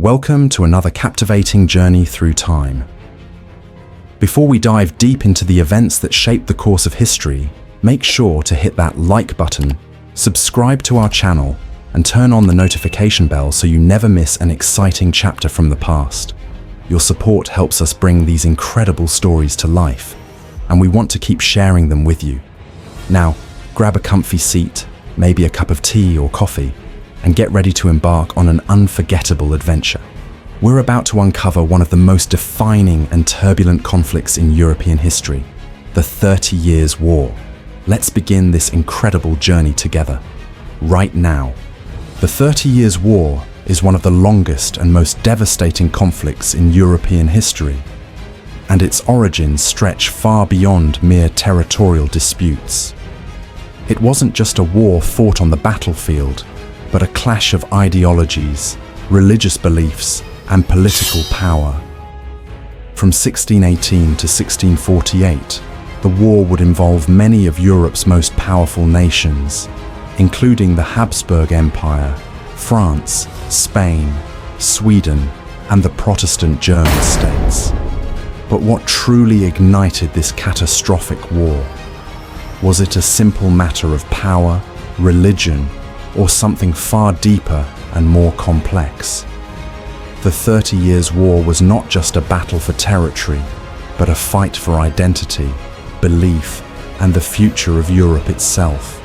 Welcome to another captivating journey through time. Before we dive deep into the events that shaped the course of history, make sure to hit that like button, subscribe to our channel, and turn on the notification bell so you never miss an exciting chapter from the past. Your support helps us bring these incredible stories to life, and we want to keep sharing them with you. Now, grab a comfy seat, maybe a cup of tea or coffee, and get ready to embark on an unforgettable adventure. We're about to uncover one of the most defining and turbulent conflicts in European history, the 30 Years' War. Let's begin this incredible journey together, right now. The 30 Years' War is one of the longest and most devastating conflicts in European history, and its origins stretch far beyond mere territorial disputes. It wasn't just a war fought on the battlefield, but a clash of ideologies, religious beliefs, and political power. From 1618 to 1648, the war would involve many of Europe's most powerful nations, including the Habsburg Empire, France, Spain, Sweden, and the Protestant German states. But what truly ignited this catastrophic war? Was it a simple matter of power, religion, or something far deeper and more complex? The 30 Years' War was not just a battle for territory, but a fight for identity, belief, and the future of Europe itself.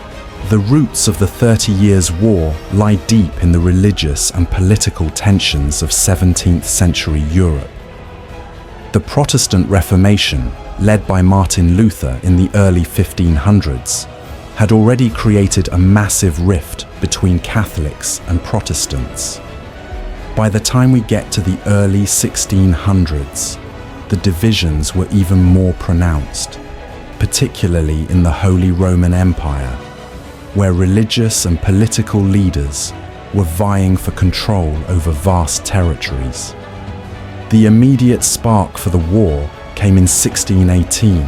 The roots of the 30 Years' War lie deep in the religious and political tensions of 17th century Europe. The Protestant Reformation, led by Martin Luther in the early 1500s, had already created a massive rift between Catholics and Protestants. By the time we get to the early 1600s, the divisions were even more pronounced, particularly in the Holy Roman Empire, where religious and political leaders were vying for control over vast territories. The immediate spark for the war came in 1618,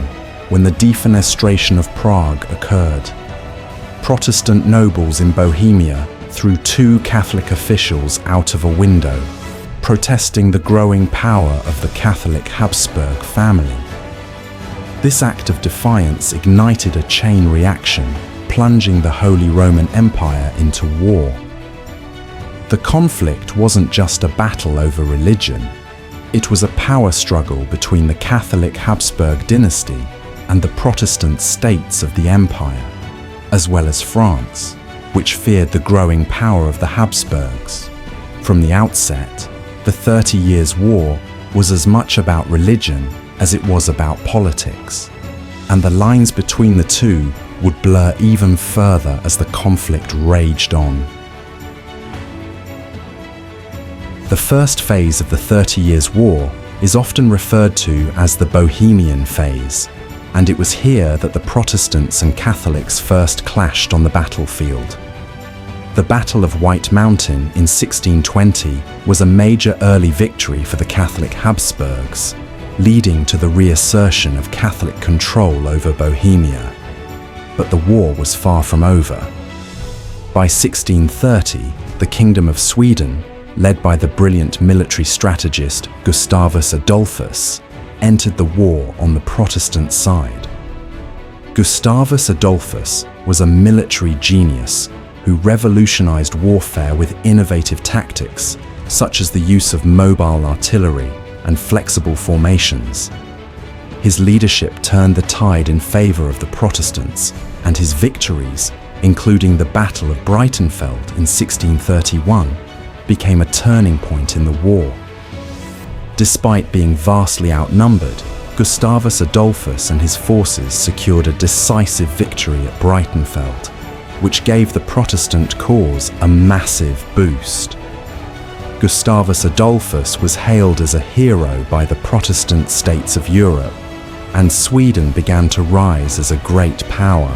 when the defenestration of Prague occurred. Protestant nobles in Bohemia threw two Catholic officials out of a window, protesting the growing power of the Catholic Habsburg family. This act of defiance ignited a chain reaction, plunging the Holy Roman Empire into war. The conflict wasn't just a battle over religion, it was a power struggle between the Catholic Habsburg dynasty and the Protestant states of the empire, as well as France, which feared the growing power of the Habsburgs. From the outset, the 30 Years' War was as much about religion as it was about politics, and the lines between the two would blur even further as the conflict raged on. The first phase of the 30 Years' War is often referred to as the Bohemian phase, and it was here that the Protestants and Catholics first clashed on the battlefield. The Battle of White Mountain in 1620 was a major early victory for the Catholic Habsburgs, leading to the reassertion of Catholic control over Bohemia. But the war was far from over. By 1630, the Kingdom of Sweden, led by the brilliant military strategist Gustavus Adolphus, entered the war on the Protestant side. Gustavus Adolphus was a military genius who revolutionized warfare with innovative tactics, such as the use of mobile artillery and flexible formations. His leadership turned the tide in favor of the Protestants, and his victories, including the Battle of Breitenfeld in 1631, became a turning point in the war. Despite being vastly outnumbered, Gustavus Adolphus and his forces secured a decisive victory at Breitenfeld, which gave the Protestant cause a massive boost. Gustavus Adolphus was hailed as a hero by the Protestant states of Europe, and Sweden began to rise as a great power.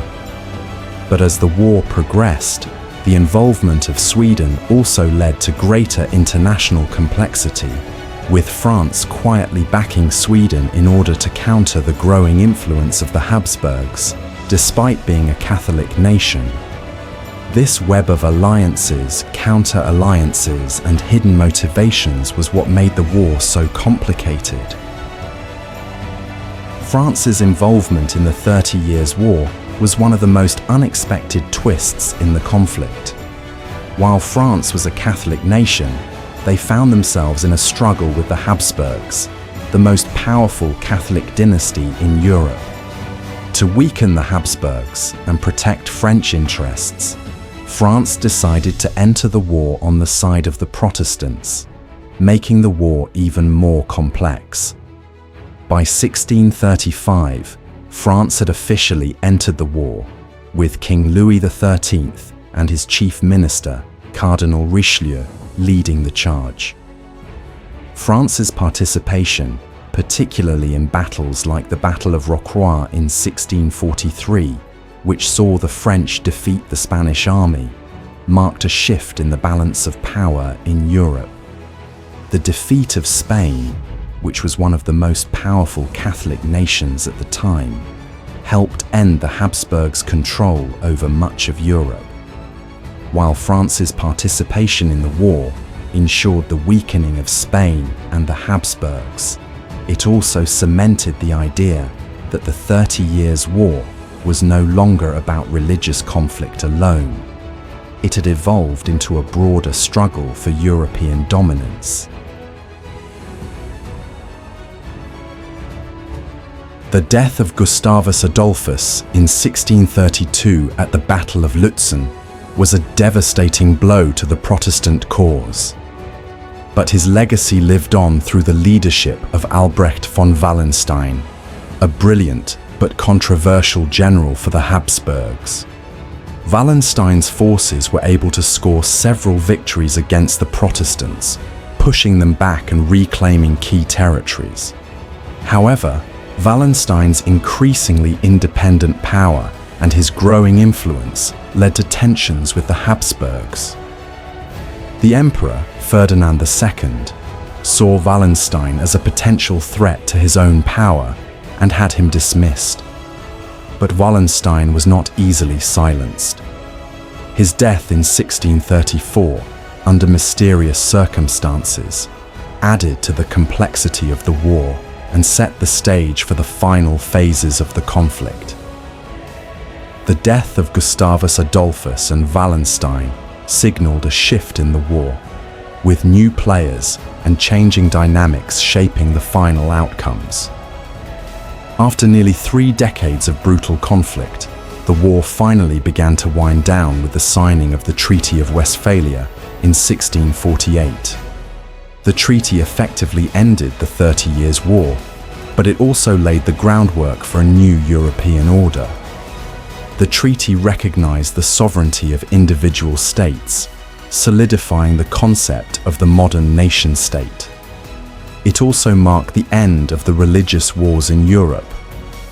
But as the war progressed, the involvement of Sweden also led to greater international complexity, with France quietly backing Sweden in order to counter the growing influence of the Habsburgs, despite being a Catholic nation. This web of alliances, counter-alliances, and hidden motivations was what made the war so complicated. France's involvement in the 30 Years' War was one of the most unexpected twists in the conflict. While France was a Catholic nation, they found themselves in a struggle with the Habsburgs, the most powerful Catholic dynasty in Europe. To weaken the Habsburgs and protect French interests, France decided to enter the war on the side of the Protestants, making the war even more complex. By 1635, France had officially entered the war, with King Louis XIII and his chief minister, Cardinal Richelieu, leading the charge. France's participation, particularly in battles like the Battle of Rocroi in 1643, which saw the French defeat the Spanish army, marked a shift in the balance of power in Europe. The defeat of Spain, which was one of the most powerful Catholic nations at the time, helped end the Habsburgs' control over much of Europe. While France's participation in the war ensured the weakening of Spain and the Habsburgs, it also cemented the idea that the 30 Years' War was no longer about religious conflict alone. It had evolved into a broader struggle for European dominance. The death of Gustavus Adolphus in 1632 at the Battle of Lutzen was a devastating blow to the Protestant cause. But his legacy lived on through the leadership of Albrecht von Wallenstein, a brilliant but controversial general for the Habsburgs. Wallenstein's forces were able to score several victories against the Protestants, pushing them back and reclaiming key territories. However, Wallenstein's increasingly independent power and his growing influence led to tensions with the Habsburgs. The Emperor, Ferdinand II, saw Wallenstein as a potential threat to his own power and had him dismissed. But Wallenstein was not easily silenced. His death in 1634, under mysterious circumstances, added to the complexity of the war and set the stage for the final phases of the conflict. The death of Gustavus Adolphus and Wallenstein signaled a shift in the war, with new players and changing dynamics shaping the final outcomes. After nearly 3 decades of brutal conflict, the war finally began to wind down with the signing of the Treaty of Westphalia in 1648. The treaty effectively ended the 30 Years' War, but it also laid the groundwork for a new European order. The treaty recognized the sovereignty of individual states, solidifying the concept of the modern nation-state. It also marked the end of the religious wars in Europe,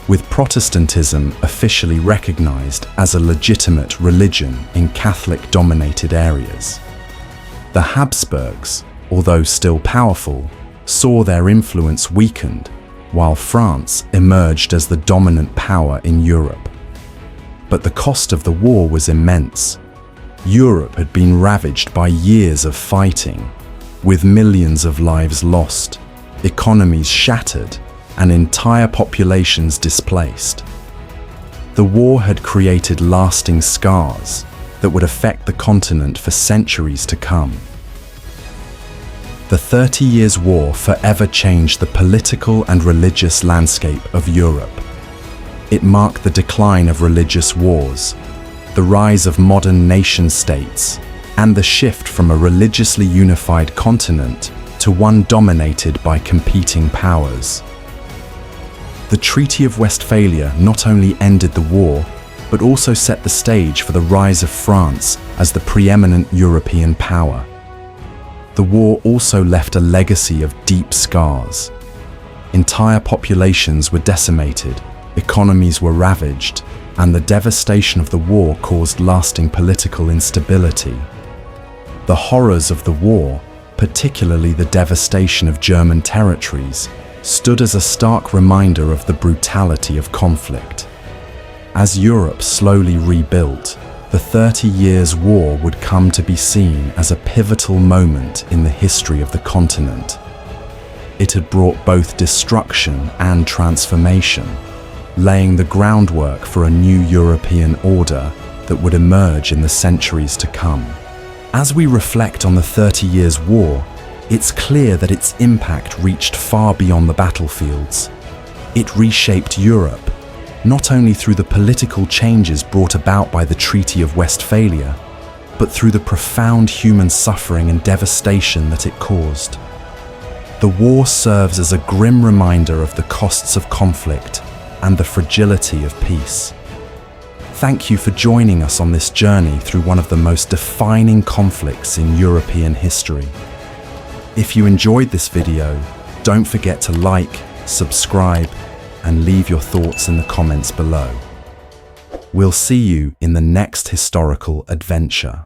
with Protestantism officially recognized as a legitimate religion in Catholic-dominated areas. The Habsburgs, although still powerful, saw their influence weakened, while France emerged as the dominant power in Europe. But the cost of the war was immense. Europe had been ravaged by years of fighting, with millions of lives lost, economies shattered, and entire populations displaced. The war had created lasting scars that would affect the continent for centuries to come. The 30 Years' War forever changed the political and religious landscape of Europe. It marked the decline of religious wars, the rise of modern nation-states, and the shift from a religiously unified continent to one dominated by competing powers. The Treaty of Westphalia not only ended the war, but also set the stage for the rise of France as the preeminent European power. The war also left a legacy of deep scars. Entire populations were decimated, economies were ravaged, and the devastation of the war caused lasting political instability. The horrors of the war, particularly the devastation of German territories, stood as a stark reminder of the brutality of conflict. As Europe slowly rebuilt, the 30 Years' War would come to be seen as a pivotal moment in the history of the continent. It had brought both destruction and transformation, laying the groundwork for a new European order that would emerge in the centuries to come. As we reflect on the 30 Years' War, it's clear that its impact reached far beyond the battlefields. It reshaped Europe, not only through the political changes brought about by the Treaty of Westphalia, but through the profound human suffering and devastation that it caused. The war serves as a grim reminder of the costs of conflict and the fragility of peace. Thank you for joining us on this journey through one of the most defining conflicts in European history. If you enjoyed this video, don't forget to like, subscribe, and leave your thoughts in the comments below. We'll see you in the next historical adventure.